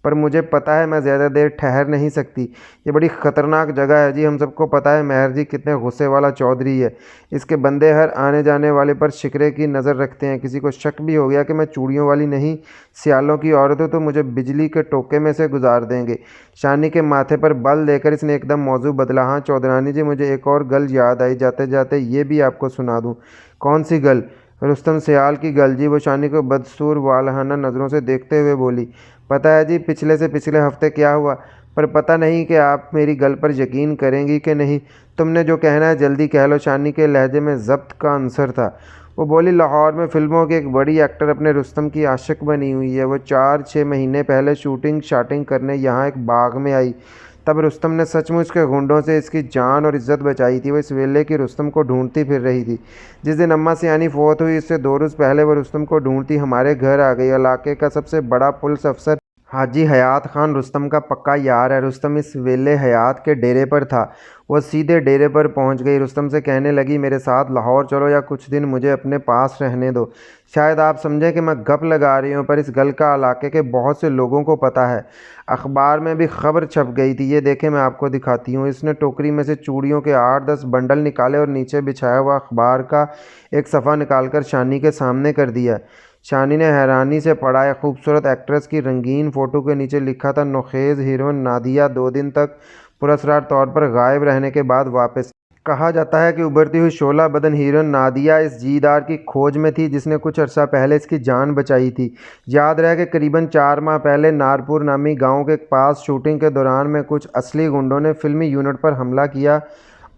پر مجھے پتہ ہے میں زیادہ دیر ٹھہر نہیں سکتی۔ یہ بڑی خطرناک جگہ ہے جی، ہم سب کو پتہ ہے مہر جی کتنے غصے والا چودھری ہے۔ اس کے بندے ہر آنے جانے والے پر شکرے کی نظر رکھتے ہیں۔ کسی کو شک بھی ہو گیا کہ میں چوڑیوں والی نہیں، سیالوں کی عورت ہوں، تو مجھے بجلی کے ٹوکے میں سے گزار دیں گے۔ شانی کے ماتھے پر بل دے کر اس نے ایک دم موضوع بدلا۔ ہاں چودھرانی جی، مجھے ایک اور گل یاد آئی، جاتے جاتے یہ بھی آپ کو سنا دوں۔ کون سی گل؟ رستم سیال کی گل جی، وہ شانی کو بدسور والہانہ نظروں سے دیکھتے ہوئے بولی۔ پتہ ہے جی پچھلے سے پچھلے ہفتے کیا ہوا، پر پتہ نہیں کہ آپ میری گل پر یقین کریں گی کہ نہیں۔ تم نے جو کہنا ہے جلدی کہہ لو۔ شانی کے لہجے میں ضبط کا عنصر تھا۔ وہ بولی، لاہور میں فلموں کی ایک بڑی ایکٹر اپنے رستم کی عاشق بنی ہوئی ہے۔ وہ 4-6 مہینے پہلے شوٹنگ شاٹنگ کرنے یہاں ایک باغ میں آئی، تب رستم نے سچ مچ کے غنڈوں سے اس کی جان اور عزت بچائی تھی۔ وہ اس ویلے کی رستم کو ڈھونڈتی پھر رہی تھی۔ جس دن اماں سیانی فوت ہوئی، اس سے 2 روز پہلے وہ رستم کو ڈھونڈتی ہمارے گھر آ گئی۔ علاقے کا سب سے بڑا پولیس افسر حاجی حیات خان رستم کا پکا یار ہے۔ رستم اس ویلے حیات کے ڈیرے پر تھا۔ وہ سیدھے ڈیرے پر پہنچ گئی، رستم سے کہنے لگی، میرے ساتھ لاہور چلو یا کچھ دن مجھے اپنے پاس رہنے دو۔ شاید آپ سمجھیں کہ میں گپ لگا رہی ہوں، پر اس گل کا علاقے کے بہت سے لوگوں کو پتہ ہے۔ اخبار میں بھی خبر چھپ گئی تھی، یہ دیکھیں میں آپ کو دکھاتی ہوں۔ اس نے ٹوکری میں سے چوڑیوں کے 8-10 بنڈل نکالے اور نیچے بچھایا ہوا اخبار کا ایک صفحہ نکال کر شانی کے سامنے کر دیا۔ شانی نے حیرانی سے پڑھا۔ ایک خوبصورت ایکٹریس کی رنگین فوٹو کے نیچے لکھا تھا، نوخیز ہیروئن نادیہ 2 دن تک پراسرار طور پر غائب رہنے کے بعد واپس۔ کہا جاتا ہے کہ ابھرتی ہوئی شعلہ بدن ہیروئن نادیہ اس جیدار کی کھوج میں تھی جس نے کچھ عرصہ پہلے اس کی جان بچائی تھی۔ یاد رہے کہ قریباً 4 ماہ پہلے نارپور نامی گاؤں کے پاس شوٹنگ کے دوران میں کچھ اصلی گنڈوں نے فلمی یونٹ پر حملہ کیا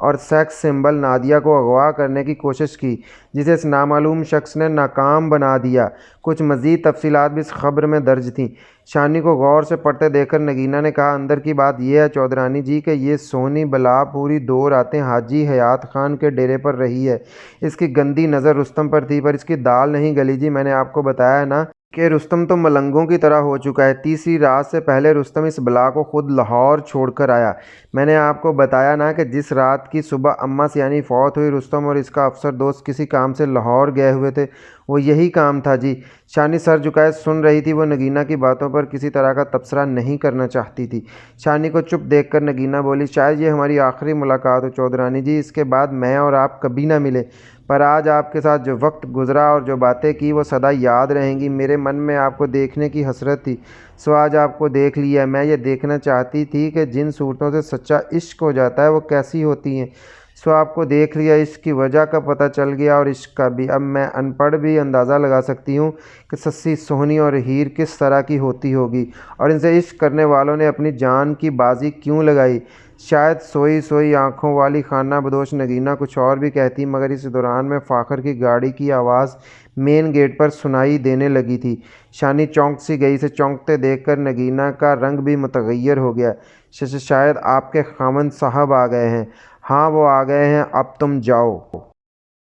اور سیکس سمبل نادیہ کو اغوا کرنے کی کوشش کی، جسے اس نامعلوم شخص نے ناکام بنا دیا۔ کچھ مزید تفصیلات بھی اس خبر میں درج تھیں۔ شانی کو غور سے پڑھتے دیکھ کر نگینہ نے کہا، اندر کی بات یہ ہے چودھرانی جی کہ یہ سونی بلا پوری 2 راتیں حاجی حیات خان کے ڈیرے پر رہی ہے۔ اس کی گندی نظر رستم پر تھی، پر اس کی دال نہیں گلی جی۔ میں نے آپ کو بتایا ہے نا کہ رستم تو ملنگوں کی طرح ہو چکا ہے۔ تیسری رات سے پہلے رستم اس بلا کو خود لاہور چھوڑ کر آیا۔ میں نے آپ کو بتایا نا کہ جس رات کی صبح اماں سیانی فوت ہوئی، رستم اور اس کا افسر دوست کسی کام سے لاہور گئے ہوئے تھے۔ وہ یہی کام تھا جی۔ شانی سر جھکائے سن رہی تھی۔ وہ نگینہ کی باتوں پر کسی طرح کا تبصرہ نہیں کرنا چاہتی تھی۔ شانی کو چپ دیکھ کر نگینہ بولی، شاید یہ ہماری آخری ملاقات ہو چودھرانی جی، اس کے بعد میں اور آپ کبھی نہ ملے، پر آج آپ کے ساتھ جو وقت گزرا اور جو باتیں کی وہ سدا یاد رہیں گی۔ میرے من میں آپ کو دیکھنے کی حسرت تھی، سو آج آپ کو دیکھ لیا۔ میں یہ دیکھنا چاہتی تھی کہ جن صورتوں سے سچا عشق ہو جاتا ہے وہ کیسی ہوتی ہیں، سو آپ کو دیکھ لیا، عشق کی وجہ کا پتہ چل گیا اور عشق کا بھی۔ اب میں ان پڑھ بھی اندازہ لگا سکتی ہوں کہ سسی سوہنی اور ہیر کس طرح کی ہوتی ہوگی اور ان سے عشق کرنے والوں نے اپنی جان کی بازی کیوں لگائی۔ شاید سوئی سوئی آنکھوں والی خانہ بدوش نگینہ کچھ اور بھی کہتی، مگر اس دوران میں فاخر کی گاڑی کی آواز مین گیٹ پر سنائی دینے لگی تھی۔ شانی چونک سی گئی۔ اسے چونکتے دیکھ کر نگینہ کا رنگ بھی متغیر ہو گیا۔ شاید آپ کے خاوند صاحب آ گئے ہیں۔ ہاں وہ آ گئے ہیں، اب تم جاؤ۔